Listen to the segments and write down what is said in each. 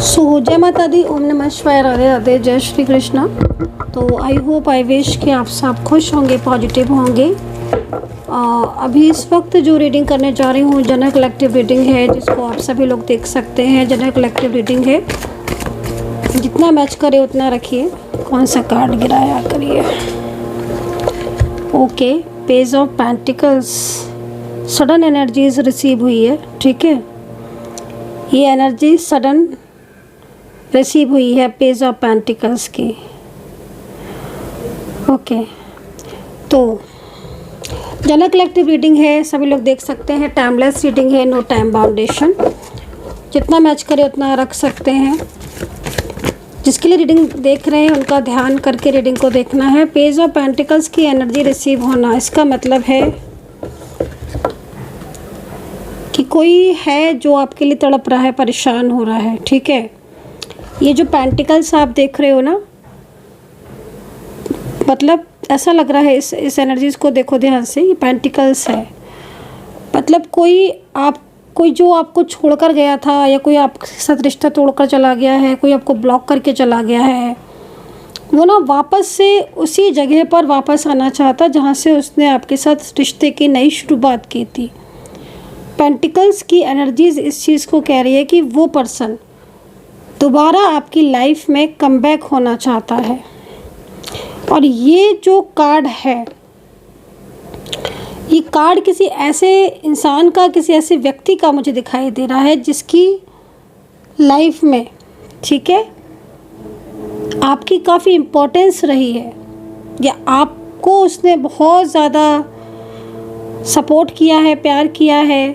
जय माता दी, ओम नमः शिवाय, राधे राधे, जय श्री कृष्णा। तो आई होप आई विश कि आप सब खुश होंगे, पॉजिटिव होंगे। अभी इस वक्त जो रीडिंग करने जा रही हूँ जनरल कलेक्टिव रीडिंग है, जिसको आप सभी लोग देख सकते हैं। जनरल कलेक्टिव रीडिंग है, जितना मैच करे उतना रखिए। कौन सा कार्ड गिराया करिए। Okay, page of pentacles, sudden energies receive हुई है। ठीक है, ये एनर्जी सडन रिसीव हुई है पेज ऑफ पेंटिकल्स की। ओके, तो जनरल कलेक्टिव रीडिंग है, सभी लोग देख सकते हैं। टाइमलेस रीडिंग है, नो टाइम बाउंडेशन। जितना मैच करे उतना रख सकते हैं। जिसके लिए रीडिंग देख रहे हैं उनका ध्यान करके रीडिंग को देखना है। पेज ऑफ पेंटिकल्स की एनर्जी रिसीव होना, इसका मतलब है कि कोई है जो आपके लिए तड़प रहा है, परेशान हो रहा है। ठीक है, ये जो पेंटिकल्स आप देख रहे हो ना, मतलब ऐसा लग रहा है, इस एनर्जीज को देखो ध्यान से, ये पेंटिकल्स है। मतलब कोई जो आपको छोड़कर गया था, या कोई आपके साथ रिश्ता तोड़कर चला गया है, कोई आपको ब्लॉक करके चला गया है, वो ना वापस से उसी जगह पर वापस आना चाहता जहाँ से उसने आपके साथ रिश्ते की नई शुरुआत की थी। पेंटिकल्स की एनर्जीज इस चीज़ को कह रही है कि वो पर्सन दोबारा आपकी लाइफ में कमबैक होना चाहता है। और ये जो कार्ड है, ये कार्ड किसी ऐसे इंसान का, किसी ऐसे व्यक्ति का मुझे दिखाई दे रहा है जिसकी लाइफ में, ठीक है, आपकी काफ़ी इम्पोर्टेंस रही है, या आपको उसने बहुत ज़्यादा सपोर्ट किया है, प्यार किया है।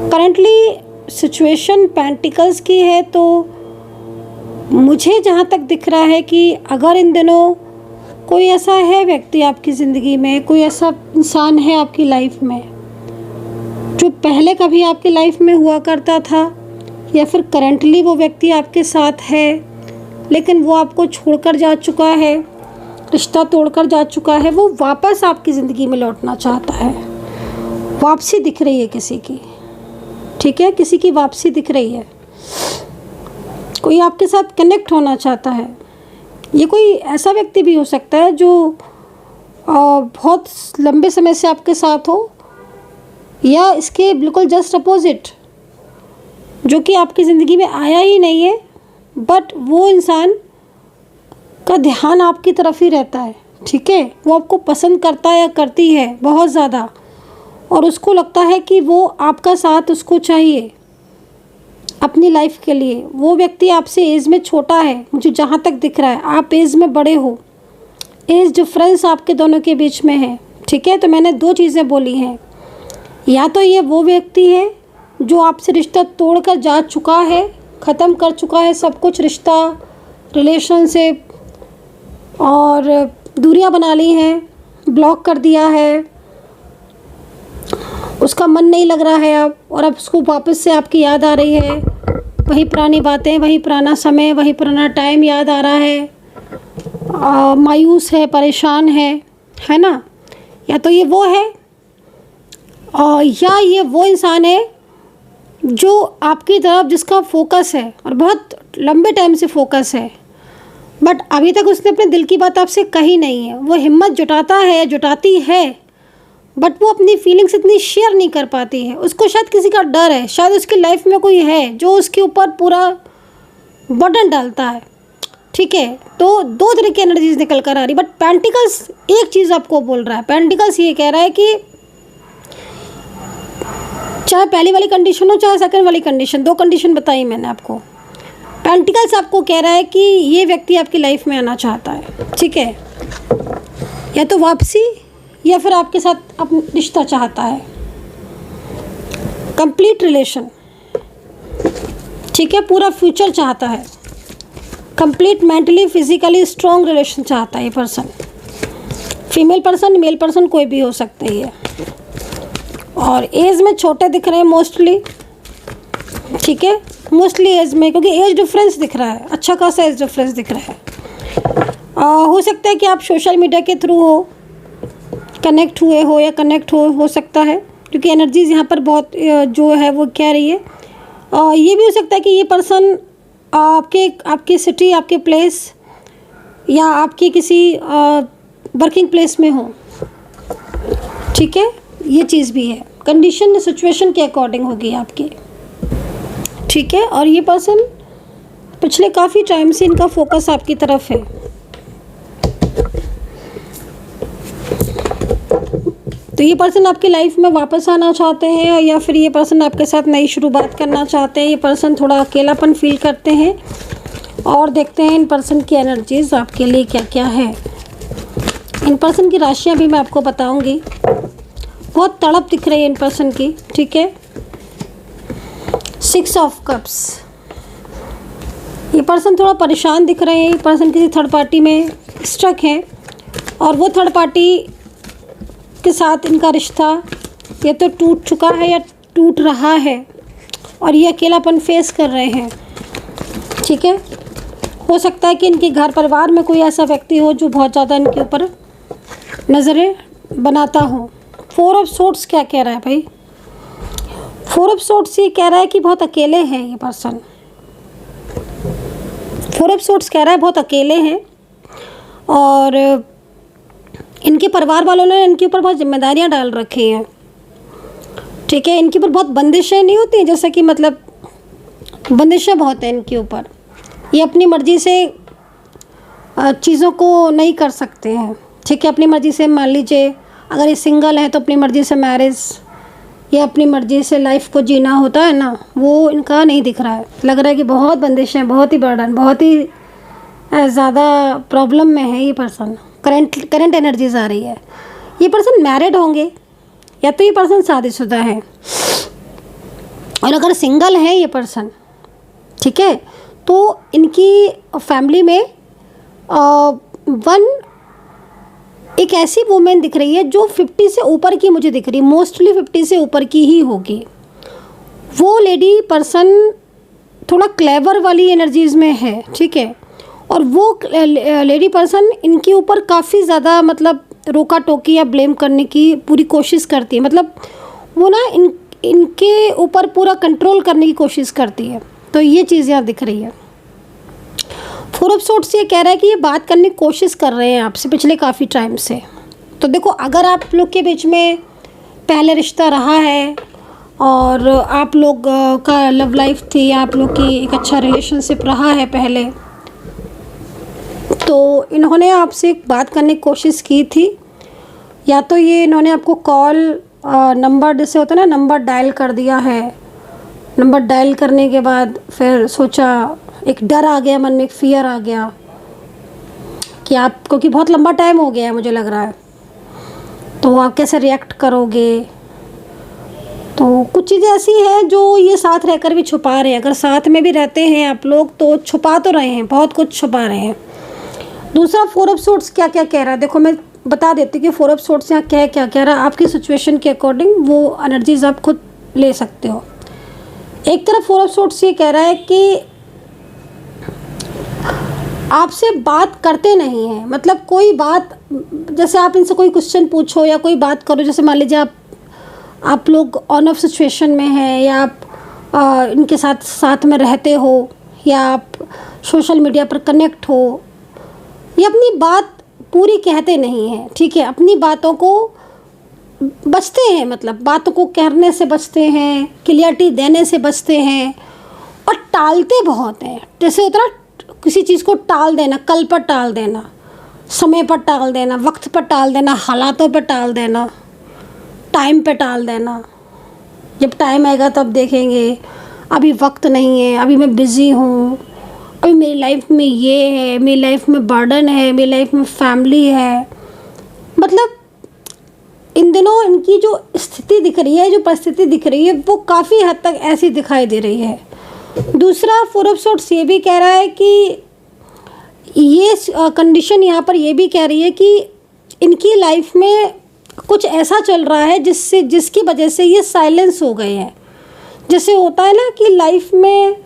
करंटली सिचुएशन पेंटिकल्स की है, तो मुझे जहाँ तक दिख रहा है कि अगर इन दिनों कोई ऐसा है व्यक्ति आपकी ज़िंदगी में, कोई ऐसा इंसान है आपकी लाइफ में जो पहले कभी आपकी लाइफ में हुआ करता था, या फिर करंटली वो व्यक्ति आपके साथ है लेकिन वो आपको छोड़कर जा चुका है, रिश्ता तोड़कर जा चुका है, वो वापस आपकी ज़िंदगी में लौटना चाहता है। वापसी दिख रही है किसी की, ठीक है, किसी की वापसी दिख रही है। कोई आपके साथ कनेक्ट होना चाहता है। ये कोई ऐसा व्यक्ति भी हो सकता है जो बहुत लंबे समय से आपके साथ हो, या इसके बिल्कुल जस्ट अपोजिट, जो कि आपकी ज़िंदगी में आया ही नहीं है, बट वो इंसान का ध्यान आपकी तरफ ही रहता है। ठीक है, वो आपको पसंद करता है या करती है बहुत ज़्यादा, और उसको लगता है कि वो आपका साथ उसको चाहिए अपनी लाइफ के लिए। वो व्यक्ति आपसे एज में छोटा है, मुझे जहाँ तक दिख रहा है। आप एज में बड़े हो, एज डिफरेंस आपके दोनों के बीच में है। ठीक है, तो मैंने दो चीज़ें बोली हैं, या तो ये वो व्यक्ति है जो आपसे रिश्ता तोड़कर जा चुका है, ख़त्म कर चुका है सब कुछ, रिश्ता, रिलेशनशिप, और दूरियां बना ली हैं, ब्लॉक कर दिया है, उसका मन नहीं लग रहा है अब, और अब उसको वापस से आपकी याद आ रही है। वही पुरानी बातें, वही पुराना समय, वही पुराना टाइम याद आ रहा है। मायूस है, परेशान है ना। या तो ये वो है, या ये वो इंसान है जो आपकी तरफ, जिसका फोकस है और बहुत लंबे टाइम से फोकस है, बट अभी तक उसने अपने दिल की बात आपसे कही नहीं है। वो हिम्मत जुटाता है, जुटाती है, बट वो अपनी फीलिंग्स इतनी शेयर नहीं कर पाती है। उसको शायद किसी का डर है, शायद उसकी लाइफ में कोई है जो उसके ऊपर पूरा बटन डालता है। ठीक है, तो दो तरह की एनर्जीज निकल कर आ रही, बट पेंटिकल्स एक चीज़ आपको बोल रहा है। पेंटिकल्स ये कह रहा है कि चाहे पहली वाली कंडीशन हो, चाहे सेकंड वाली कंडीशन, दो कंडीशन बताई मैंने आपको। पेंटिकल्स आपको कह रहा है कि ये व्यक्ति आपकी लाइफ में आना चाहता है। ठीक है, या तो वापसी, या फिर आपके साथ अपना रिश्ता चाहता है, कंप्लीट रिलेशन। ठीक है, पूरा फ्यूचर चाहता है, complete mentally physically strong relation चाहता है ये person. Female person, male person, कोई भी हो सकता है ये। और एज में छोटे दिख रहे हैं मोस्टली। ठीक है, मोस्टली एज में, क्योंकि एज डिफरेंस दिख रहा है, अच्छा खासा एज डिफरेंस दिख रहा है। हो सकता है कि आप सोशल मीडिया के थ्रू हो, कनेक्ट हुए हो, या कनेक्ट हो सकता है, क्योंकि एनर्जीज़ यहाँ पर बहुत जो है वो कह रही है ये भी हो सकता है कि ये पर्सन आपके सिटी, आपके प्लेस या आपके किसी वर्किंग प्लेस में हो, ठीक है। ये चीज़ भी है, कंडीशन सिचुएशन के अकॉर्डिंग होगी आपकी, ठीक है। और ये पर्सन पिछले काफ़ी टाइम से इनका फोकस आपकी तरफ है। तो ये पर्सन आपकी लाइफ में वापस आना चाहते हैं, या फिर ये पर्सन आपके साथ नई शुरुआत करना चाहते हैं। ये पर्सन थोड़ा अकेलापन फील करते हैं। और देखते हैं इन पर्सन की एनर्जीज आपके लिए क्या क्या है। इन पर्सन की राशियां भी मैं आपको बताऊंगी। बहुत तड़प दिख रही है इन पर्सन की, ठीक है। 6 ऑफ कप्स, ये पर्सन थोड़ा परेशान दिख रहे हैं। ये पर्सन किसी थर्ड पार्टी में स्टक है, और वो थर्ड पार्टी के साथ इनका रिश्ता या तो टूट चुका है या टूट रहा है, और ये अकेलापन फेस कर रहे हैं, ठीक है। हो सकता है कि इनके घर परिवार में कोई ऐसा व्यक्ति हो जो बहुत ज़्यादा इनके ऊपर नज़रें बनाता हो। 4 ऑफ सोर्ड्स क्या कह रहा है भाई? 4 ऑफ सोर्ड्स ये कह रहा है कि बहुत अकेले हैं ये पर्सन। 4 ऑफ सोर्ड्स कह रहा है बहुत अकेले हैं, और इनके परिवार वालों ने इनके ऊपर बहुत जिम्मेदारियां डाल रखी हैं, ठीक है। इनके ऊपर बहुत बंदिशें नहीं होती, जैसे कि मतलब बंदिशें बहुत हैं इनके ऊपर। ये अपनी मर्ज़ी से चीज़ों को नहीं कर सकते हैं, ठीक है। अपनी मर्ज़ी से, मान लीजिए अगर ये सिंगल है तो अपनी मर्ज़ी से मैरिज या अपनी मर्ज़ी से लाइफ को जीना होता है ना, वो इनका नहीं दिख रहा है। लग रहा है कि बहुत बंदिशें, बहुत ही बर्डन, बहुत ही ज़्यादा प्रॉब्लम में है ये पर्सन। करंट एनर्जीज आ रही है। ये पर्सन मैरिड होंगे या तो ये पर्सन शादीशुदा है, और अगर सिंगल है ये पर्सन, ठीक है, तो इनकी फैमिली में एक ऐसी वुमेन दिख रही है जो 50 से ऊपर की मुझे दिख रही है, मोस्टली 50 से ऊपर की ही होगी। वो लेडी पर्सन थोड़ा क्लेवर वाली एनर्जीज में है, ठीक है। और वो लेडी पर्सन इनके ऊपर काफ़ी ज़्यादा मतलब रोका टोकी या ब्लेम करने की पूरी कोशिश करती है। मतलब वो ना इनके ऊपर पूरा कंट्रोल करने की कोशिश करती है। तो ये चीज़ यहाँ दिख रही है। 4 ऑफ सोर्ड्स ये कह रहा है कि ये बात करने की कोशिश कर रहे हैं आपसे पिछले काफ़ी टाइम से। तो देखो, अगर आप लोग के बीच में पहले रिश्ता रहा है और आप लोग का लव लाइफ थी, या आप लोग की एक अच्छा रिलेशनशिप रहा है पहले, तो इन्होंने आपसे बात करने की कोशिश की थी। या तो ये इन्होंने आपको कॉल नंबर, जैसे होता है ना, नंबर डायल कर दिया है। नंबर डायल करने के बाद फिर सोचा, एक डर आ गया मन में, एक फियर आ गया कि आप, क्योंकि बहुत लंबा टाइम हो गया है मुझे लग रहा है, तो आप कैसे रिएक्ट करोगे। तो कुछ चीज़ें ऐसी हैं जो ये साथ रहकर भी छुपा रहे हैं। अगर साथ में भी रहते हैं आप लोग तो छुपा तो रहे हैं, बहुत कुछ छुपा रहे हैं। दूसरा, 4 ऑफ सोर्ड्स क्या क्या कह रहा है, देखो मैं बता देती हूँ कि 4 ऑफ सोर्ड्स यहाँ क्या कह रहा है। आपकी सिचुएशन के अकॉर्डिंग वो एनर्जीज आप खुद ले सकते हो। एक तरफ 4 ऑफ सोर्ड्स ये कह रहा है कि आपसे बात करते नहीं हैं। मतलब कोई बात, जैसे आप इनसे कोई क्वेश्चन पूछो या कोई बात करो, जैसे मान लीजिए आप लोग ऑन ऑफ सिचुएशन में हैं, या आप इनके साथ में रहते हो, या आप सोशल मीडिया पर कनेक्ट हो, ये अपनी बात पूरी कहते नहीं हैं, ठीक है। अपनी बातों को बचते हैं, मतलब बातों को कहने से बचते हैं, क्लियरिटी देने से बचते हैं, और टालते बहुत हैं। जैसे होता है किसी चीज़ को टाल देना, कल पर टाल देना, समय पर टाल देना, वक्त पर टाल देना, हालातों पर टाल देना, टाइम पे टाल देना। जब टाइम आएगा तब देखेंगे, अभी वक्त नहीं है, अभी मैं बिज़ी हूँ, अभी मेरी लाइफ में ये है, मेरी लाइफ में बर्डन है, मेरी लाइफ में फैमिली है। मतलब इन दिनों इनकी जो स्थिति दिख रही है, जो परिस्थिति दिख रही है, वो काफ़ी हद तक ऐसी दिखाई दे रही है। दूसरा, 4 ऑफ सोर्ड्स ये भी कह रहा है कि ये कंडीशन यहाँ पर ये भी कह रही है कि इनकी लाइफ में कुछ ऐसा चल रहा है जिसकी वजह से ये साइलेंस हो गए हैं। जैसे होता है ना कि लाइफ में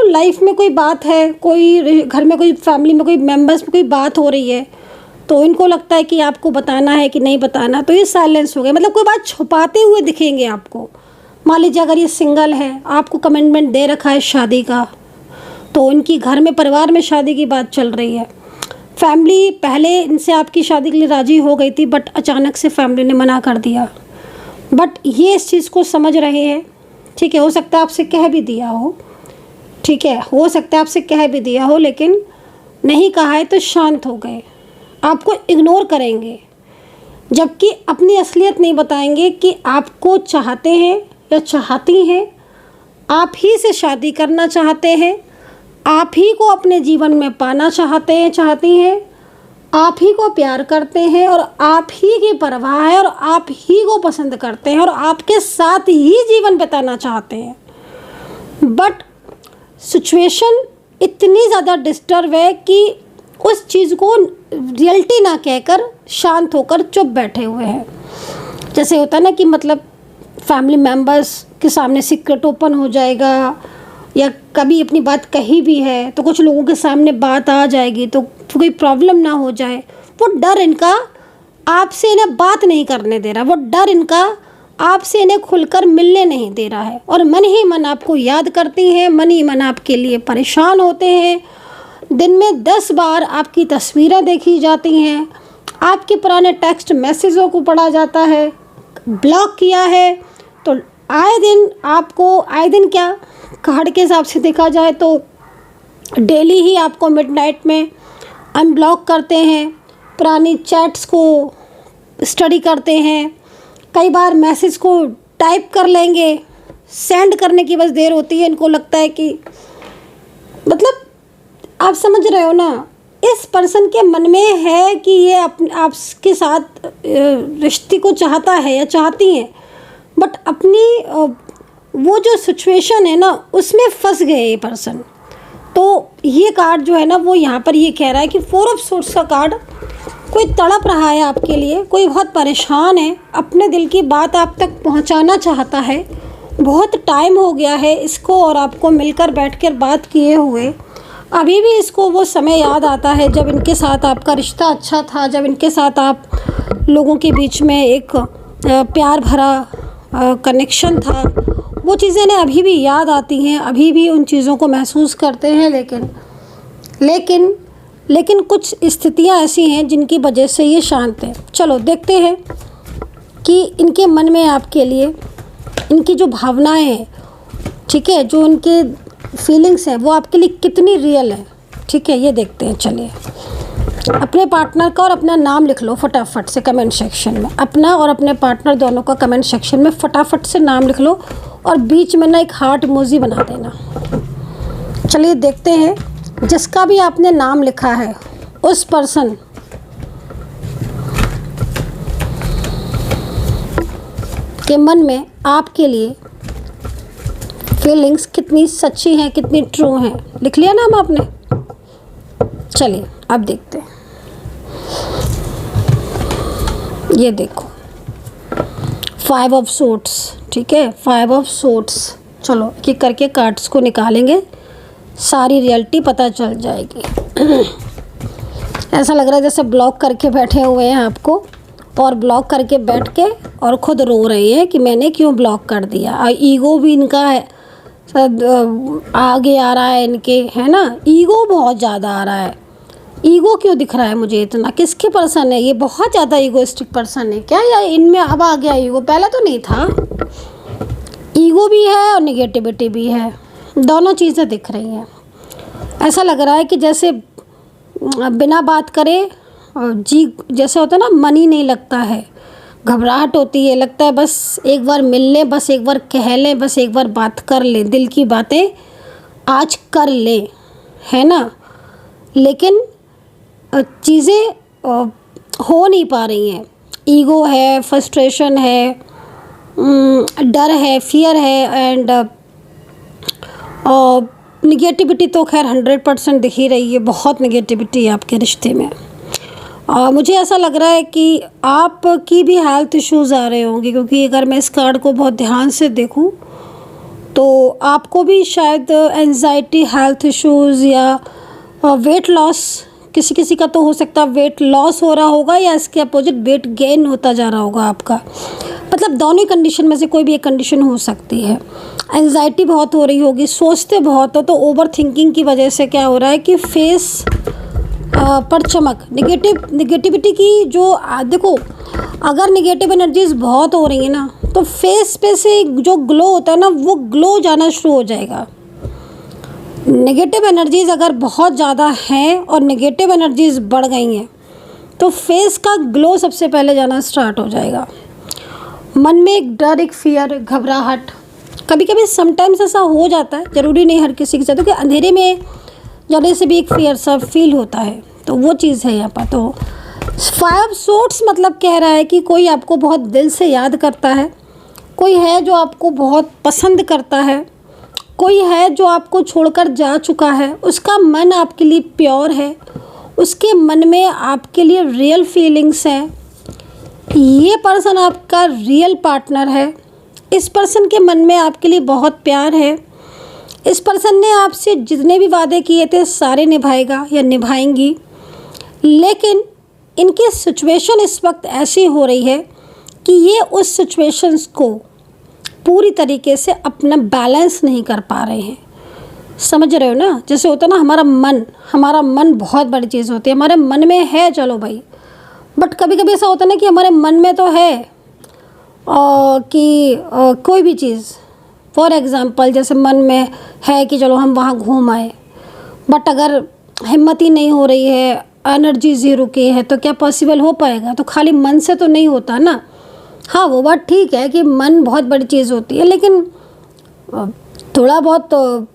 लाइफ में कोई बात है, कोई घर में, कोई फैमिली में, कोई मेंबर्स में कोई बात हो रही है, तो इनको लगता है कि आपको बताना है कि नहीं बताना, तो ये साइलेंस हो गए। मतलब कोई बात छुपाते हुए दिखेंगे आपको, मान लीजिए अगर ये सिंगल है, आपको कमिटमेंट दे रखा है शादी का, तो इनकी घर में परिवार में शादी की बात चल रही है। फैमिली पहले इनसे आपकी शादी के लिए राज़ी हो गई थी, बट अचानक से फैमिली ने मना कर दिया। बट ये इस चीज़ को समझ रहे हैं, ठीक है। हो सकता है आपसे कह भी दिया हो, ठीक है, हो सकता है आपसे कह भी दिया हो, लेकिन नहीं कहा है तो शांत हो गए, आपको इग्नोर करेंगे, जबकि अपनी असलियत नहीं बताएंगे कि आपको चाहते हैं या चाहती हैं, आप ही से शादी करना चाहते हैं, आप ही को अपने जीवन में पाना चाहते हैं, चाहती हैं, आप ही को प्यार करते हैं और आप ही की परवाह है और आप ही को पसंद करते हैं और आपके साथ ही जीवन बिताना चाहते हैं। बट सिचुएशन इतनी ज़्यादा डिस्टर्ब है कि उस चीज़ को रियलिटी ना कहकर शांत होकर चुप बैठे हुए हैं। जैसे होता है ना कि मतलब फैमिली मेम्बर्स के सामने सीक्रेट ओपन हो जाएगा, या कभी अपनी बात कही भी है तो कुछ लोगों के सामने बात आ जाएगी तो कोई प्रॉब्लम ना हो जाए, वो डर इनका आपसे इन्हें बात नहीं करने दे रहा, वो डर इनका आपसे इन्हें खुलकर मिलने नहीं दे रहा है। और मन ही मन आपको याद करती हैं, मन ही मन आपके लिए परेशान होते हैं। दिन में 10 बार आपकी तस्वीरें देखी जाती हैं, आपके पुराने टेक्स्ट मैसेजों को पढ़ा जाता है, ब्लॉक किया है तो आए दिन आपको, आए दिन क्या कार्ड के हिसाब से देखा जाए तो डेली ही आपको मिडनाइट में अनब्लॉक करते हैं, पुरानी चैट्स को स्टडी करते हैं, कई बार मैसेज को टाइप कर लेंगे, सेंड करने की बस देर होती है, इनको लगता है कि मतलब आप समझ रहे हो ना, इस पर्सन के मन में है कि ये आपके साथ रिश्ते को चाहता है या चाहती हैं, बट अपनी वो जो सिचुएशन है ना उसमें फंस गए ये पर्सन। तो ये कार्ड जो है ना वो यहाँ पर ये कह रहा है कि 4 ऑफ सोर्ड्स का कार्ड, कोई तड़प रहा है आपके लिए, कोई बहुत परेशान है, अपने दिल की बात आप तक पहुँचाना चाहता है, बहुत टाइम हो गया है इसको और आपको मिलकर बैठकर बात किए हुए। अभी भी इसको वो समय याद आता है जब इनके साथ आपका रिश्ता अच्छा था, जब इनके साथ आप लोगों के बीच में एक प्यार भरा कनेक्शन था, वो चीज़ें इन्हें अभी भी याद आती हैं, अभी भी उन चीज़ों को महसूस करते हैं। लेकिन कुछ स्थितियां ऐसी हैं जिनकी वजह से ये शांत है। चलो देखते हैं कि इनके मन में आपके लिए इनकी जो भावनाएं हैं, ठीक है, जो इनके फीलिंग्स हैं वो आपके लिए कितनी रियल है, ठीक है, ये देखते हैं। चलिए अपने पार्टनर का और अपना नाम लिख लो फटाफट से कमेंट सेक्शन में, अपना और अपने पार्टनर दोनों का कमेंट सेक्शन में फटाफट से नाम लिख लो और बीच में ना एक हार्ट इमोजी बना देना। चलिए देखते हैं जिसका भी आपने नाम लिखा है उस पर्सन के मन में आपके लिए फीलिंग्स कितनी सच्ची हैं, कितनी ट्रू हैं। लिख लिया नाम आपने? चलिए अब देखते हैं। ये देखो 5 ऑफ सोर्ड्स, ठीक है, 5 ऑफ सोर्ड्स। चलो एक करके कार्ड्स को निकालेंगे, सारी रियलिटी पता चल जाएगी। ऐसा लग रहा है जैसे ब्लॉक करके बैठे हुए हैं आपको, और ब्लॉक करके बैठ के और ख़ुद रो रहे हैं कि मैंने क्यों ब्लॉक कर दिया। और ईगो भी इनका है, आगे आ रहा है इनके, है ना, ईगो बहुत ज़्यादा आ रहा है। ईगो क्यों दिख रहा है मुझे इतना? किसके पर्सन है ये? बहुत ज़्यादा ईगोइस्टिक पर्सन है क्या, या इनमें अब आ गया ईगो? पहले तो नहीं था। ईगो भी है और निगेटिविटी भी है, दोनों चीज़ें दिख रही हैं। ऐसा लग रहा है कि जैसे बिना बात करे जी, जैसे होता है ना, मन ही नहीं लगता है, घबराहट होती है, लगता है बस एक बार मिल लें, बस एक बार कह लें, बस एक बार बात कर लें, दिल की बातें आज कर लें, है ना। लेकिन चीज़ें हो नहीं पा रही हैं। ईगो है, फ्रस्ट्रेशन है, डर है, फियर है, एंड निगेटिविटी तो खैर 100% दिख ही रही है। बहुत निगेटिविटी है आपके रिश्ते में। मुझे ऐसा लग रहा है कि आपकी भी हेल्थ इश्यूज़ आ रहे होंगे, क्योंकि अगर मैं इस कार्ड को बहुत ध्यान से देखूं तो आपको भी शायद एंजाइटी, हेल्थ इश्यूज़ या वेट लॉस, किसी किसी का तो हो सकता है वेट लॉस हो रहा होगा, या इसके अपोजिट वेट गेन होता जा रहा होगा आपका। मतलब दोनों ही कंडीशन में से कोई भी एक कंडीशन हो सकती है। एंजाइटी बहुत हो रही होगी, सोचते बहुत हो, तो ओवर थिंकिंग की वजह से क्या हो रहा है कि फेस पर चमक, निगेटिविटी की जो देखो, अगर निगेटिव एनर्जीज बहुत हो रही है ना, तो फेस पे से जो ग्लो होता है ना, वो ग्लो जाना शुरू हो जाएगा। नेगेटिव एनर्जीज अगर बहुत ज़्यादा हैं और नेगेटिव एनर्जीज बढ़ गई हैं, तो फेस का ग्लो सबसे पहले जाना स्टार्ट हो जाएगा। मन में एक डर, एक फियर, घबराहट, कभी कभी समटाइम्स ऐसा हो जाता है, ज़रूरी नहीं हर किसी के साथ, क्योंकि अंधेरे में जाने से भी एक फियर सा फील होता है, तो वो चीज़ है यहाँ पर। तो 5 सोर्ट्स मतलब कह रहा है कि कोई आपको बहुत दिल से याद करता है, कोई है जो आपको बहुत पसंद करता है, कोई है जो आपको छोड़कर जा चुका है, उसका मन आपके लिए प्योर है, उसके मन में आपके लिए रियल फीलिंग्स हैं, ये पर्सन आपका रियल पार्टनर है, इस पर्सन के मन में आपके लिए बहुत प्यार है, इस पर्सन ने आपसे जितने भी वादे किए थे सारे निभाएगा या निभाएंगी। लेकिन इनकी सिचुएशन इस वक्त ऐसी हो रही है कि ये उस सिचुएशंस को पूरी तरीके से अपना बैलेंस नहीं कर पा रहे हैं। समझ रहे हो ना? जैसे होता है ना, हमारा मन बहुत बड़ी चीज़ होती है। हमारे मन में है, चलो भाई, बट कभी कभी ऐसा होता है ना कि हमारे मन में तो है कि कोई भी चीज़, फॉर एग्ज़ाम्पल जैसे मन में है कि चलो हम वहाँ घूम आए, बट अगर हिम्मत ही नहीं हो रही है, एनर्जी ज़ीरो की है, तो क्या पॉसिबल हो पाएगा? तो खाली मन से तो नहीं होता ना। हाँ, वो बात ठीक है कि मन बहुत बड़ी चीज़ होती है, लेकिन थोड़ा बहुत तो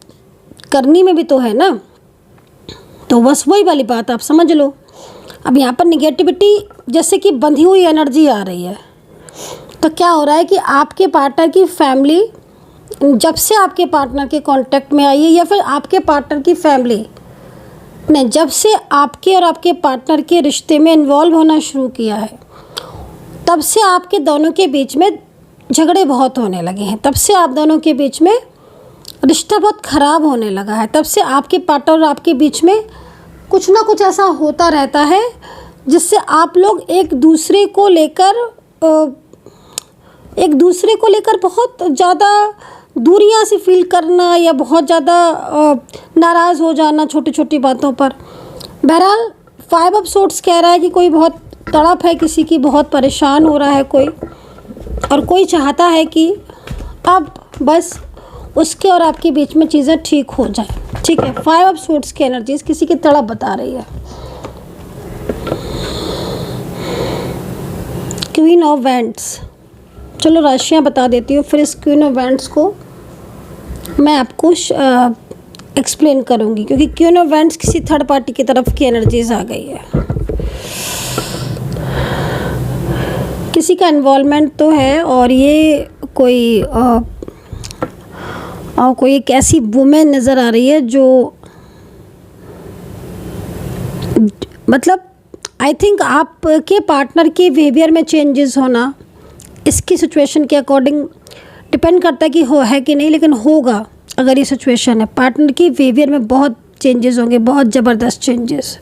करनी में भी तो है ना। तो बस वही वाली बात आप समझ लो। अब यहाँ पर निगेटिविटी जैसे कि बंधी हुई एनर्जी आ रही है, तो क्या हो रहा है कि आपके पार्टनर की फैमिली जब से आपके पार्टनर के कांटेक्ट में आई है, या फिर आपके पार्टनर की फैमिली ने जब से आपके और आपके पार्टनर के रिश्ते में इन्वॉल्व होना शुरू किया है, तब से आपके दोनों के बीच में झगड़े बहुत होने लगे हैं, तब से आप दोनों के बीच में रिश्ता बहुत ख़राब होने लगा है, तब से आपके पार्टनर और आपके बीच में कुछ ना कुछ ऐसा होता रहता है जिससे आप लोग एक दूसरे को लेकर बहुत ज़्यादा दूरियां से फील करना, या बहुत ज़्यादा नाराज़ हो जाना छोटी छोटी बातों पर। बहरहाल 5 ऑफ सोर्ट्स कह रहा है कि कोई बहुत तड़प है, किसी की बहुत परेशान हो रहा है कोई, और कोई चाहता है कि अब बस उसके और आपके बीच में चीज़ें ठीक हो जाए। ठीक है, 5 ऑफ सोर्ट्स की एनर्जीज किसी की तड़प बता रही है। क्वीन ऑफ वैंड्स, चलो राशियाँ बता देती हूँ, फिर इस क्वीन ऑफ वैंड्स को मैं आपको एक्सप्लेन करूँगी, क्योंकि क्वीन ऑफ वैंड्स किसी थर्ड पार्टी की तरफ की एनर्जीज आ गई है। किसी का इन्वॉल्वमेंट तो है, और ये कोई एक ऐसी वुमेन नज़र आ रही है जो मतलब आई थिंक आपके पार्टनर के बिहेवियर में चेंजेस होना, इसकी सिचुएशन के अकॉर्डिंग डिपेंड करता है कि है कि नहीं, लेकिन होगा। अगर ये सिचुएशन है, पार्टनर की बिहेवियर में बहुत चेंजेस होंगे, बहुत ज़बरदस्त चेंजेस।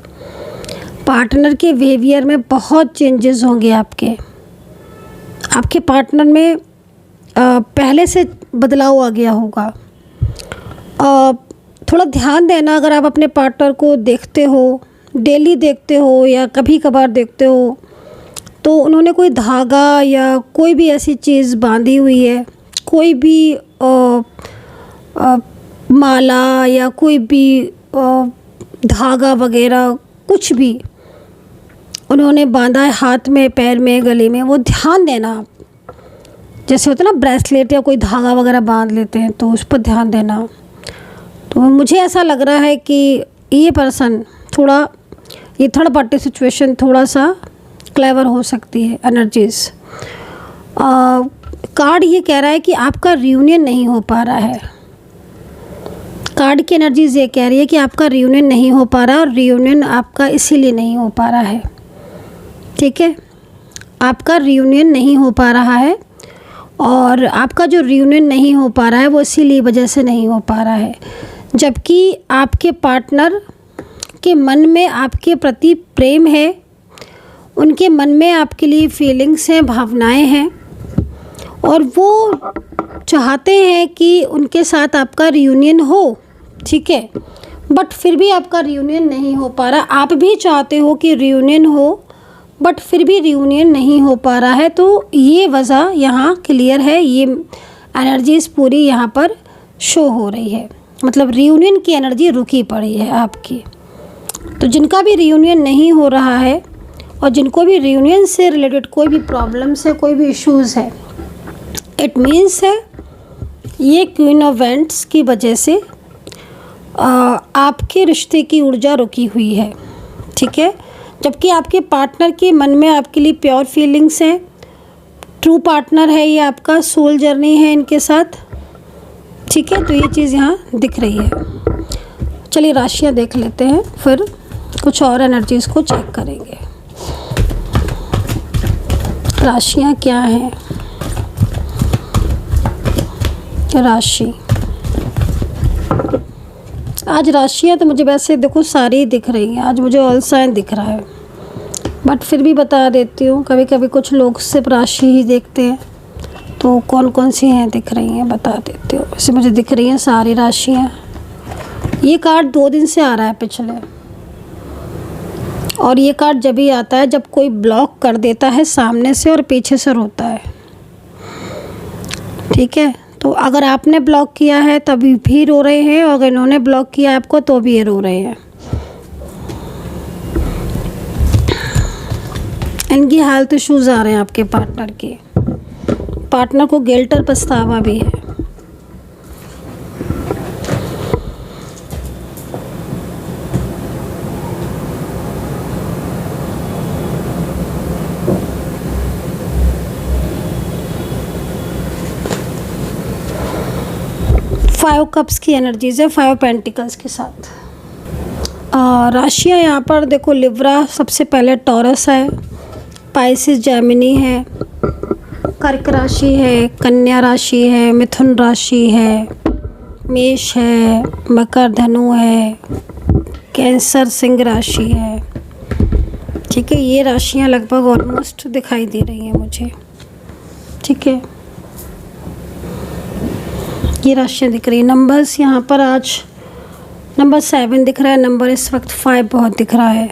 पार्टनर के बिहेवियर में बहुत चेंजेस होंगे। आपके पार्टनर में पहले से बदलाव आ गया होगा। थोड़ा ध्यान देना, अगर आप अपने पार्टनर को देखते हो, डेली देखते हो या कभी कभार देखते हो, तो उन्होंने कोई धागा या कोई भी ऐसी चीज़ बांधी हुई है, कोई भी माला या कोई भी धागा वगैरह कुछ भी उन्होंने बांधा है हाथ में, पैर में, गले में, वो ध्यान देना आप। जैसे होता है ना ब्रेसलेट या कोई धागा वगैरह बांध लेते हैं, तो उस पर ध्यान देना। तो मुझे ऐसा लग रहा है कि ये पर्सन थोड़ा, ये थर्ड पार्टी सिचुएशन थोड़ा सा क्लेवर हो सकती है। एनर्जीज कार्ड ये कह रहा है कि आपका रियूनियन नहीं हो पा रहा है। कार्ड की एनर्जीज ये कह रही है कि आपका रियूनियन नहीं हो पा रहा है, और रियूनियन आपका इसीलिए नहीं हो पा रहा है। ठीक है, आपका रियूनियन नहीं हो पा रहा है, और आपका जो रियूनियन नहीं हो पा रहा है वो इसीलिए वजह से नहीं हो पा रहा है, जबकि आपके पार्टनर के मन में आपके प्रति प्रेम है, उनके मन में आपके लिए फीलिंग्स हैं, भावनाएं हैं, और वो चाहते हैं कि उनके साथ आपका रियूनियन हो, ठीक है, बट फिर भी आपका रियूनियन नहीं हो पा रहा। आप भी चाहते हो कि रियूनियन हो, बट फिर भी रियूनियन नहीं हो पा रहा है। तो ये वजह यहाँ क्लियर है, ये एनर्जीज पूरी यहाँ पर शो हो रही है, मतलब रियूनियन की एनर्जी रुकी पड़ी है आपकी। तो जिनका भी रियूनियन नहीं हो रहा है और जिनको भी रियूनियन से रिलेटेड कोई भी प्रॉब्लम्स है, कोई भी इश्यूज़ है, इट मीन्स है ये क्वीन ऑफ वेंट्स की वजह से आपके रिश्ते की ऊर्जा रुकी हुई है, ठीक है। जबकि आपके पार्टनर के मन में आपके लिए प्योर फीलिंग्स हैं, ट्रू पार्टनर है, ये आपका सोल जर्नी है इनके साथ, ठीक है। तो ये चीज़ यहाँ दिख रही है। चलिए राशियाँ देख लेते हैं, फिर कुछ और एनर्जीज़ को चेक करेंगे। राशियाँ क्या हैं? राशि, आज राशियाँ तो मुझे वैसे देखो सारी दिख रही हैं। आज मुझे ऑल साइन दिख रहा है, बट फिर भी बता देती हूँ, कभी कभी कुछ लोग सिर्फ राशि ही देखते हैं, तो कौन कौन सी हैं दिख रही हैं बता देती हूँ। वैसे मुझे दिख रही हैं सारी राशियाँ। ये कार्ड 2 दिन से आ रहा है पिछले, और ये कार्ड जब भी आता है जब कोई ब्लॉक कर देता है सामने से और पीछे से रोता है, ठीक है। तो अगर आपने ब्लॉक किया है तभी भी रो रहे हैं, और अगर इन्होंने ब्लॉक किया आपको तो भी ये रो रहे हैं। इनकी हेल्थ इश्यूज़ आ रहे हैं आपके पार्टनर के। पार्टनर को गिल्ट और पछतावा भी है। फाइव कप्स की एनर्जीज है 5 पेंटिकल्स के साथ। राशियाँ यहाँ पर देखो, लिब्रा सबसे पहले, टॉरस है, पाइसिस जेमिनी है, कर्क राशि है, कन्या राशि है, मिथुन राशि है, मेष है, मकर धनु है, कैंसर सिंह राशि है, ठीक है। ये राशियाँ लगभग ऑलमोस्ट दिखाई दे रही हैं मुझे, ठीक है। ये राशियाँ दिख रही है। नंबर्स यहाँ पर आज नंबर 7 दिख रहा है, नंबर इस वक्त 5 बहुत दिख रहा है।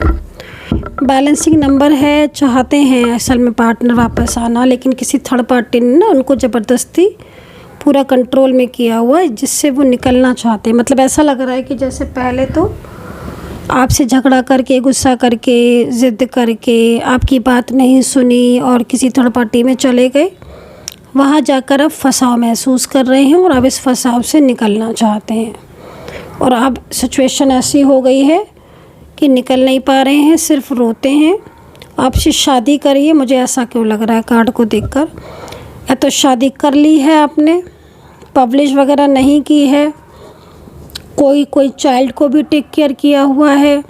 बैलेंसिंग नंबर है। चाहते हैं असल में पार्टनर वापस आना, लेकिन किसी थर्ड पार्टी ने ना उनको ज़बरदस्ती पूरा कंट्रोल में किया हुआ है, जिससे वो निकलना चाहते हैं। मतलब ऐसा लग रहा है कि जैसे पहले तो आपसे झगड़ा करके, गुस्सा करके, ज़िद करके, आपकी बात नहीं सुनी और किसी थर्ड पार्टी में चले गए। वहाँ जाकर अब फंसाव महसूस कर रहे हैं और अब इस फंसाव से निकलना चाहते हैं। और अब सिचुएशन ऐसी हो गई है कि निकल नहीं पा रहे हैं, सिर्फ रोते हैं। आपसे शादी करिए, मुझे ऐसा क्यों लग रहा है कार्ड को देखकर। या तो शादी कर ली है आपने, पब्लिश वगैरह नहीं की है, कोई चाइल्ड को भी टेक केयर किया हुआ है,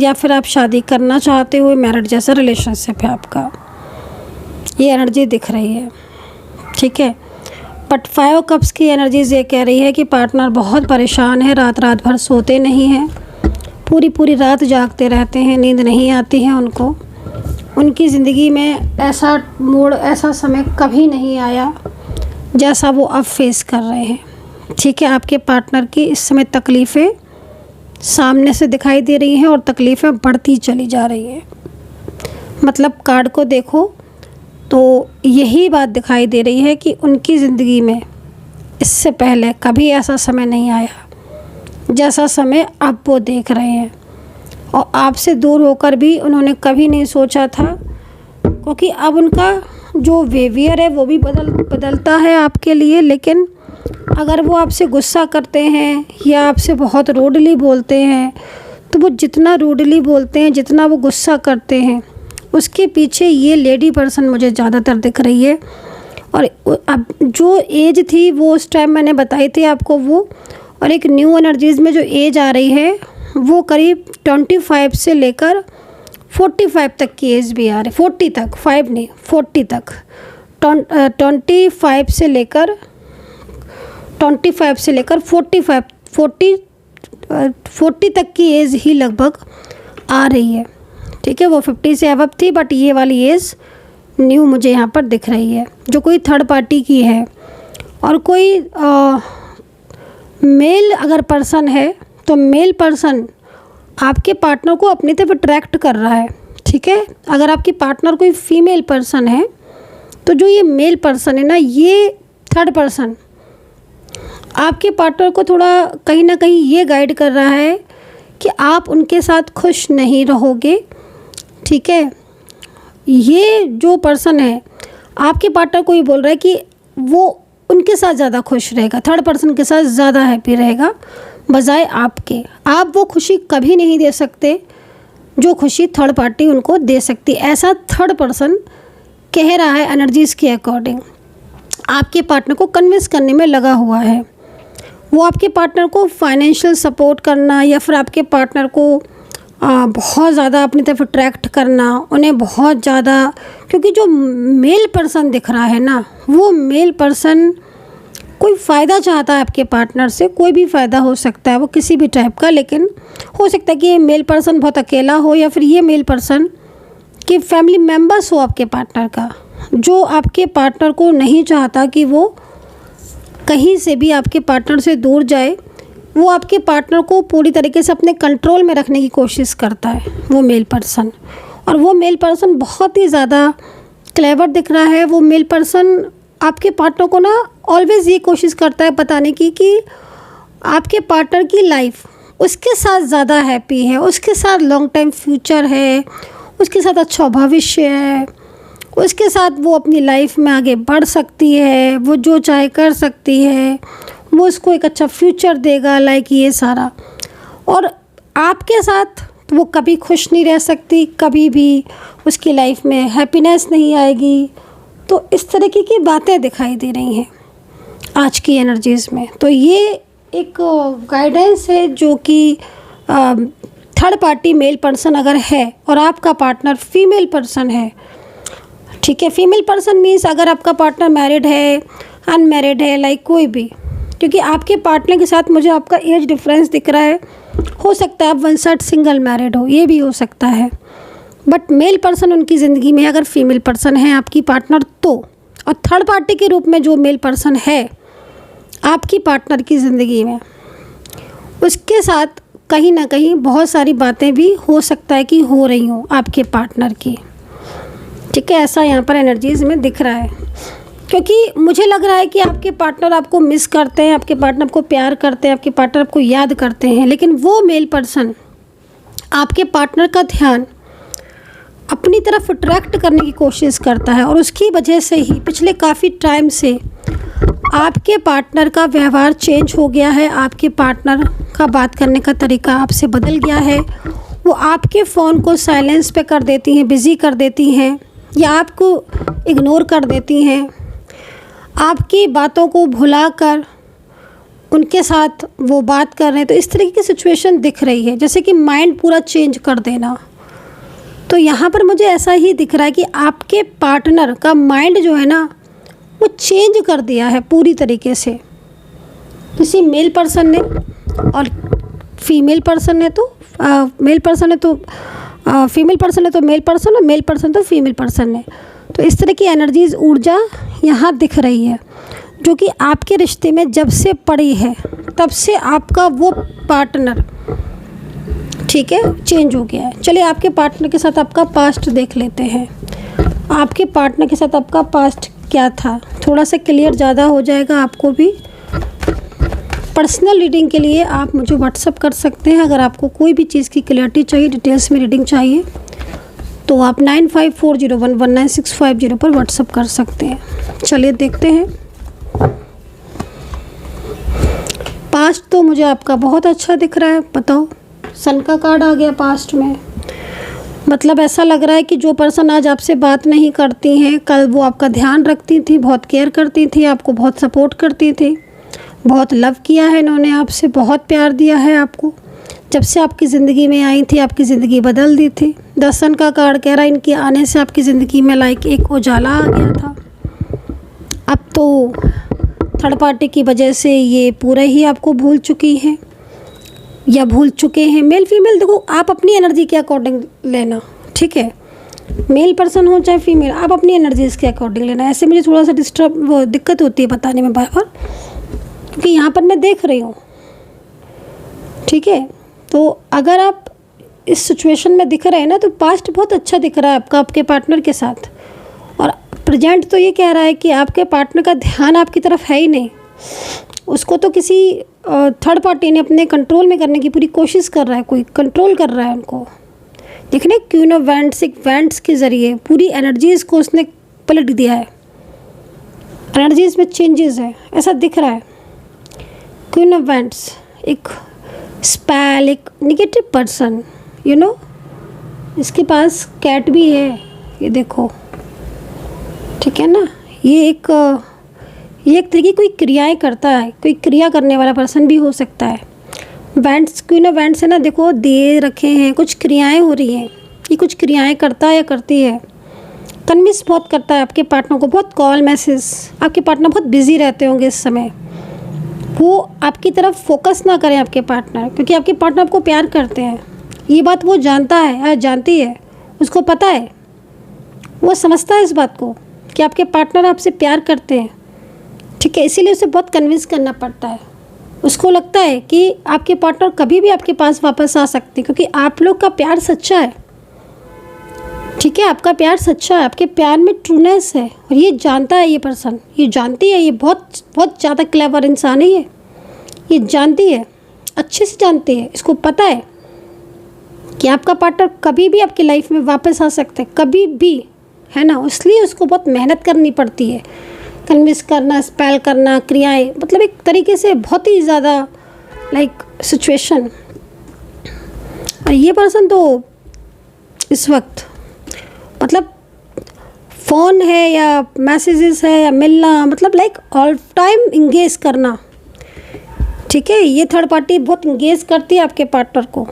या फिर आप शादी करना चाहते हो, मैरिड जैसा रिलेशनशिप है आपका। ये एनर्जी दिख रही है, ठीक है। बट 5 कप्स की एनर्जीज ये कह रही है कि पार्टनर बहुत परेशान है, रात भर सोते नहीं हैं, पूरी रात जागते रहते हैं, नींद नहीं आती है उनको। उनकी ज़िंदगी में ऐसा मोड़, ऐसा समय कभी नहीं आया जैसा वो अब फेस कर रहे हैं, ठीक है। आपके पार्टनर की इस समय तकलीफ़ें सामने से दिखाई दे रही हैं और तकलीफ़ें बढ़ती चली जा रही हैं। मतलब कार्ड को देखो तो यही बात दिखाई दे रही है कि उनकी ज़िंदगी में इससे पहले कभी ऐसा समय नहीं आया जैसा समय अब वो देख रहे हैं। और आपसे दूर होकर भी उन्होंने कभी नहीं सोचा था, क्योंकि अब उनका जो बिहेवियर है वो भी बदलता है आपके लिए। लेकिन अगर वो आपसे गुस्सा करते हैं या आपसे बहुत रूडली बोलते हैं, तो वो जितना रूडली बोलते हैं, जितना वो गुस्सा करते हैं, उसके पीछे ये लेडी पर्सन मुझे ज़्यादातर दिख रही है। और अब जो एज थी वो उस टाइम मैंने बताई थी आपको वो, और एक न्यू एनर्जीज़ में जो एज आ रही है वो करीब 25 से लेकर 45 तक की एज भी आ रही, 40 तक, 5 नहीं 40 तक, 25 से लेकर 40 तक की एज ही लगभग आ रही है, ठीक है। वो 50 से अबव थी, बट ये वाली एज न्यू मुझे यहाँ पर दिख रही है, जो कोई थर्ड पार्टी की है। और कोई मेल अगर पर्सन है तो मेल पर्सन आपके पार्टनर को अपनी तरफ अट्रैक्ट कर रहा है, ठीक है। अगर आपकी पार्टनर कोई फीमेल पर्सन है तो जो ये मेल पर्सन है ना, ये थर्ड पर्सन आपके पार्टनर को थोड़ा कहीं ना कहीं ये गाइड कर रहा है कि आप उनके साथ खुश नहीं रहोगे, ठीक है। ये जो पर्सन है आपके पार्टनर को ये बोल रहा है कि वो उनके साथ ज़्यादा खुश रहेगा, थर्ड पर्सन के साथ ज़्यादा हैप्पी रहेगा बजाय आपके। आप वो खुशी कभी नहीं दे सकते जो खुशी थर्ड पार्टी उनको दे सकती, ऐसा थर्ड पर्सन कह रहा है एनर्जीज़ के अकॉर्डिंग। आपके पार्टनर को कन्विंस करने में लगा हुआ है। वो आपके पार्टनर को फाइनेंशियल सपोर्ट करना या फिर आपके पार्टनर को बहुत ज़्यादा अपनी तरफ अट्रैक्ट करना, उन्हें बहुत ज़्यादा, क्योंकि जो मेल पर्सन दिख रहा है ना, वो मेल पर्सन कोई फ़ायदा चाहता है आपके पार्टनर से। कोई भी फ़ायदा हो सकता है, वो किसी भी टाइप का, लेकिन हो सकता है कि ये मेल पर्सन बहुत अकेला हो या फिर ये मेल पर्सन कि फैमिली मेम्बर्स हो आपके पार्टनर का, जो आपके पार्टनर को नहीं चाहता कि वो कहीं से भी आपके पार्टनर से दूर जाए। वो आपके पार्टनर को पूरी तरीके से अपने कंट्रोल में रखने की कोशिश करता है, वो मेल पर्सन। और वो मेल पर्सन बहुत ही ज़्यादा क्लेवर दिख रहा है। वो मेल पर्सन आपके पार्टनर को ना ऑलवेज़ ये कोशिश करता है बताने की कि आपके पार्टनर की लाइफ उसके साथ ज़्यादा हैप्पी है, उसके साथ लॉन्ग टाइम फ्यूचर है, उसके साथ अच्छा भविष्य है, उसके साथ वो अपनी लाइफ में आगे बढ़ सकती है, वो जो चाहे कर सकती है, वो उसको एक अच्छा फ्यूचर देगा, लाइक ये सारा। और आपके साथ तो वो कभी खुश नहीं रह सकती, कभी भी उसकी लाइफ में हैप्पीनेस नहीं आएगी। तो इस तरीके की बातें दिखाई दे रही हैं आज की एनर्जीज़ में। तो ये एक गाइडेंस है जो कि थर्ड पार्टी मेल पर्सन अगर है और आपका पार्टनर फीमेल पर्सन है, ठीक है। फीमेल पर्सन मीन्स अगर आपका पार्टनर मैरिड है, अनमैरिड है, लाइक कोई भी, क्योंकि आपके पार्टनर के साथ मुझे आपका एज डिफरेंस दिख रहा है। हो सकता है आप वन साइड सिंगल मैरिड हो, ये भी हो सकता है। बट मेल पर्सन उनकी ज़िंदगी में अगर फीमेल पर्सन है आपकी पार्टनर तो, और थर्ड पार्टी के रूप में जो मेल पर्सन है आपकी पार्टनर की ज़िंदगी में, उसके साथ कहीं ना कहीं बहुत सारी बातें भी हो सकता है कि हो रही हों आपके पार्टनर की, ठीक है। ऐसा यहाँ पर एनर्जीज़ में दिख रहा है, क्योंकि मुझे लग रहा है कि आपके पार्टनर आपको मिस करते हैं, आपके पार्टनर आपको प्यार करते हैं, आपके पार्टनर आपको याद करते हैं, लेकिन वो मेल पर्सन आपके पार्टनर का ध्यान अपनी तरफ अट्रैक्ट करने की कोशिश करता है। और उसकी वजह से ही पिछले काफ़ी टाइम से आपके पार्टनर का व्यवहार चेंज हो गया है। आपके पार्टनर का बात करने का तरीका आपसे बदल गया है। वो आपके फ़ोन को साइलेंस पे कर देती हैं, बिज़ी कर देती हैं, या आपको इग्नोर कर देती हैं। आपकी बातों को भुलाकर उनके साथ वो बात कर रहे हैं। तो इस तरीके की सिचुएशन दिख रही है, जैसे कि माइंड पूरा चेंज कर देना। तो यहाँ पर मुझे ऐसा ही दिख रहा है कि आपके पार्टनर का माइंड जो है ना, वो चेंज कर दिया है पूरी तरीके से किसी मेल पर्सन ने। और फीमेल पर्सन है तो मेल पर्सन है तो फीमेल पर्सन है तो मेल पर्सन, और मेल पर्सन तो फीमेल पर्सन है। तो इस तरह की एनर्जीज, ऊर्जा यहाँ दिख रही है, जो कि आपके रिश्ते में जब से पड़ी है तब से आपका वो पार्टनर, ठीक है, चेंज हो गया है। चलिए आपके पार्टनर के साथ आपका पास्ट देख लेते हैं। आपके पार्टनर के साथ आपका पास्ट क्या था, थोड़ा सा क्लियर ज़्यादा हो जाएगा आपको भी। पर्सनल रीडिंग के लिए आप मुझे व्हाट्सअप कर सकते हैं। अगर आपको कोई भी चीज़ की क्लियरिटी चाहिए, डिटेल्स में रीडिंग चाहिए, तो आप 9540119650 पर व्हाट्सअप कर सकते हैं। चलिए देखते हैं। पास्ट तो मुझे आपका बहुत अच्छा दिख रहा है। बताओ, सन का कार्ड आ गया पास्ट में। मतलब ऐसा लग रहा है कि जो पर्सन आज आपसे बात नहीं करती हैं, कल वो आपका ध्यान रखती थी, बहुत केयर करती थी, आपको बहुत सपोर्ट करती थी, बहुत लव किया है इन्होंने आपसे, बहुत प्यार दिया है आपको। जब से आपकी ज़िंदगी में आई थी, आपकी ज़िंदगी बदल दी थी। 10 सन का कार्ड कह रहा है इनके आने से आपकी ज़िंदगी में लाइक एक उजाला आ गया था। अब तो थर्ड पार्टी की वजह से ये पूरा ही आपको भूल चुकी हैं या भूल चुके हैं। मेल फीमेल देखो, आप अपनी एनर्जी के अकॉर्डिंग लेना, ठीक है। मेल पर्सन हो चाहे फीमेल, आप अपनी एनर्जीज़ के अकॉर्डिंग लेना। ऐसे मुझे थोड़ा सा दिक्कत होती है बताने में बार बार, क्योंकि यहाँ पर मैं देख रही हूँ। ठीक है, तो अगर आप इस सिचुएशन में दिख रहे हैं ना, तो पास्ट बहुत अच्छा दिख रहा है आपका आपके पार्टनर के साथ, और प्रेजेंट तो ये कह रहा है कि आपके पार्टनर का ध्यान आपकी तरफ है ही नहीं। उसको तो किसी थर्ड पार्टी ने अपने कंट्रोल में करने की पूरी कोशिश कर रहा है, कोई कंट्रोल कर रहा है उनको। देखने क्वीन ऑफ वैंड्स, एक वैंड्स के ज़रिए पूरी एनर्जीज़ को उसने पलट दिया है, एनर्जीज़ में चेंजेस है, ऐसा दिख रहा है। क्वीन ऑफ वैंड्स एक स्पेल, एक निगेटिव पर्सन, यू नो। इसके पास कैट भी है, ये देखो, ठीक है ना। ये एक तरीके की कोई क्रियाएं करता है, कोई क्रिया करने वाला पर्सन भी हो सकता है। वैंड्स, क्वीन ऑफ वैंड्स है ना, देखो दे रखे हैं, कुछ क्रियाएं हो रही हैं, ये कुछ क्रियाएं करता है या करती है। कन्विंस बहुत करता है आपके पार्टनर को, बहुत कॉल मैसेज, आपके पार्टनर बहुत बिजी रहते होंगे इस समय, वो आपकी तरफ फोकस ना करें आपके पार्टनर, क्योंकि आपके पार्टनर आपको प्यार करते हैं। ये बात वो जानता है या जानती है, उसको पता है, वो समझता है इस बात को कि आपके पार्टनर आपसे प्यार करते हैं। ठीक है, इसीलिए उसे बहुत कन्विंस करना पड़ता है। उसको लगता है कि आपके पार्टनर कभी भी आपके पास वापस आ सकते हैं, क्योंकि आप लोग का प्यार सच्चा है। ठीक है, आपका प्यार सच्चा है, आपके प्यार में ट्रूनेस है, और ये जानता है ये पर्सन, ये जानती है, ये बहुत बहुत ज़्यादा क्लेवर इंसान है ये जानती है, अच्छे से जानती है, इसको पता है कि आपका पार्टनर कभी भी आपकी लाइफ में वापस आ सकता है, कभी भी, है ना। इसलिए उसको बहुत मेहनत करनी पड़ती है, कन्विंस करना, स्पेल करना, क्रियाएं, मतलब एक तरीके से बहुत ही ज़्यादा लाइक सिचुएशन। और ये पर्सन तो इस वक्त मतलब फ़ोन है या मैसेजेस है या मिलना, मतलब लाइक ऑल टाइम इंगेज करना। ठीक है, ये थर्ड पार्टी बहुत इंगेज करती है आपके पार्टनर को,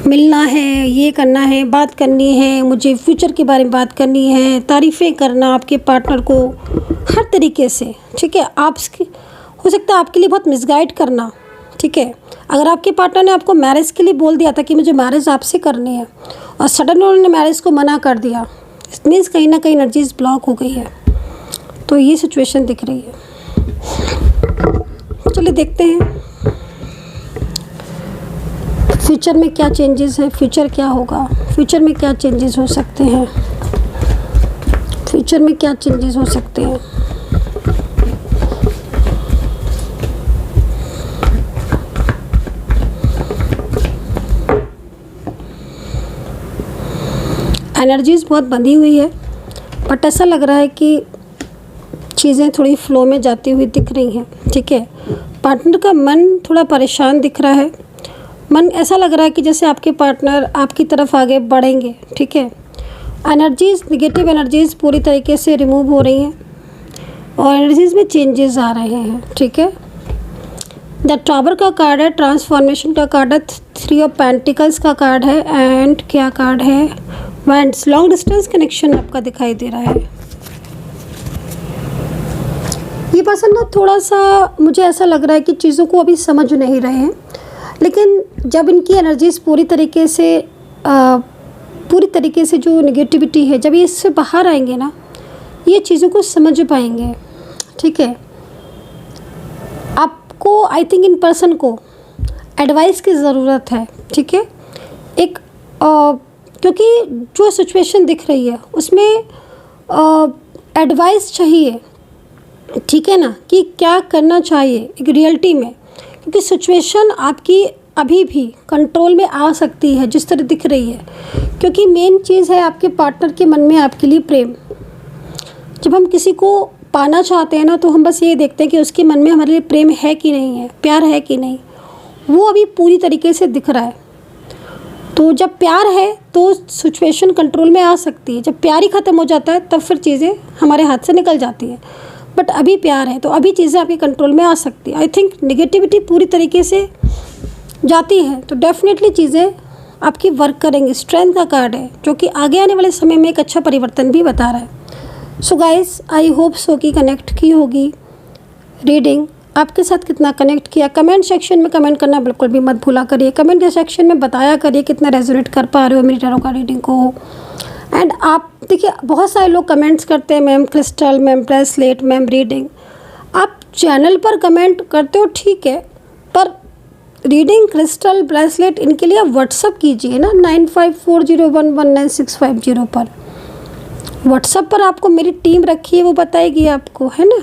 मिलना है, ये करना है, बात करनी है, मुझे फ्यूचर के बारे में बात करनी है, तारीफ़ें करना आपके पार्टनर को हर तरीके से। ठीक है, आप हो सकता है आपके लिए बहुत मिसगाइड करना। ठीक है, अगर आपके पार्टनर ने आपको मैरिज के लिए बोल दिया था कि मुझे मैरिज आपसे करनी है, और सडन उन्होंने मैरिज को मना कर दिया, इट मीन्स कहीं ना कहीं एनर्जीज ब्लॉक हो गई है। तो ये सिचुएशन दिख रही है। चलिए देखते हैं फ्यूचर में क्या चेंजेस है, फ्यूचर क्या होगा, फ्यूचर में क्या चेंजेस हो सकते हैं, फ्यूचर में क्या चेंजेस हो सकते हैं। एनर्जीज बहुत बंधी हुई है, बट ऐसा लग रहा है कि चीज़ें थोड़ी फ्लो में जाती हुई दिख रही हैं। ठीक है, पार्टनर का मन थोड़ा परेशान दिख रहा है, मन ऐसा लग रहा है कि जैसे आपके पार्टनर आपकी तरफ आगे बढ़ेंगे। ठीक है, एनर्जीज़, निगेटिव एनर्जीज़ पूरी तरीके से रिमूव हो रही हैं, और एनर्जीज़ में चेंजेस आ रहे हैं। ठीक है, द टावर का कार्ड है, ट्रांसफॉर्मेशन का कार्ड है, 3 ऑफ पेंटिकल्स का कार्ड है, एंड क्या कार्ड है, वैंड्स, लॉन्ग डिस्टेंस कनेक्शन आपका दिखाई दे रहा है। ये पर्सन ना थोड़ा सा, मुझे ऐसा लग रहा है कि चीज़ों को अभी समझ नहीं रहे हैं, लेकिन जब इनकी एनर्जीज पूरी तरीके से जो नेगेटिविटी है, जब ये इससे बाहर आएंगे ना, ये चीज़ों को समझ पाएंगे। ठीक है, आपको आई थिंक इन पर्सन को एडवाइस की ज़रूरत है। ठीक है, एक क्योंकि जो सिचुएशन दिख रही है उसमें एडवाइस चाहिए। ठीक है ना, कि क्या करना चाहिए एक रियलिटी में, क्योंकि सिचुएशन आपकी अभी भी कंट्रोल में आ सकती है जिस तरह दिख रही है, क्योंकि मेन चीज़ है आपके पार्टनर के मन में आपके लिए प्रेम। जब हम किसी को पाना चाहते हैं ना, तो हम बस ये देखते हैं कि उसके मन में हमारे लिए प्रेम है कि नहीं है, प्यार है कि नहीं, वो अभी पूरी तरीके से दिख रहा है। तो जब प्यार है तो सिचुएशन कंट्रोल में आ सकती है, जब प्यार ही ख़त्म हो जाता है तब फिर चीज़ें हमारे हाथ से निकल जाती है। बट अभी प्यार है तो अभी चीज़ें आपके कंट्रोल में आ सकती है। आई थिंक निगेटिविटी पूरी तरीके से जाती है तो डेफिनेटली चीज़ें आपकी वर्क करेंगी। स्ट्रेंथ का कार्ड है जो कि आगे आने वाले समय में एक अच्छा परिवर्तन भी बता रहा है। So guys, I hope so कि कनेक्ट की होगी रीडिंग। आपके साथ कितना कनेक्ट किया। कमेंट सेक्शन में कमेंट करना बिल्कुल भी मत भूला करिए। कमेंट सेक्शन में बताया करिए कितना रेजोनेट कर पा रहे हो मेरी टैरो कार्ड रीडिंग को। एंड आप देखिए, बहुत सारे लोग कमेंट्स करते हैं ma'am crystal, ma'am bracelet, ma'am reading. आप चैनल पर कमेंट करते हो ठीक है, पर रीडिंग, क्रिस्टल, ब्रेसलेट इनके लिए आप व्हाट्सअप कीजिए ना 9540119650 पर। व्हाट्सअप पर आपको मेरी टीम रखी है, वो बताएगी आपको, है ना।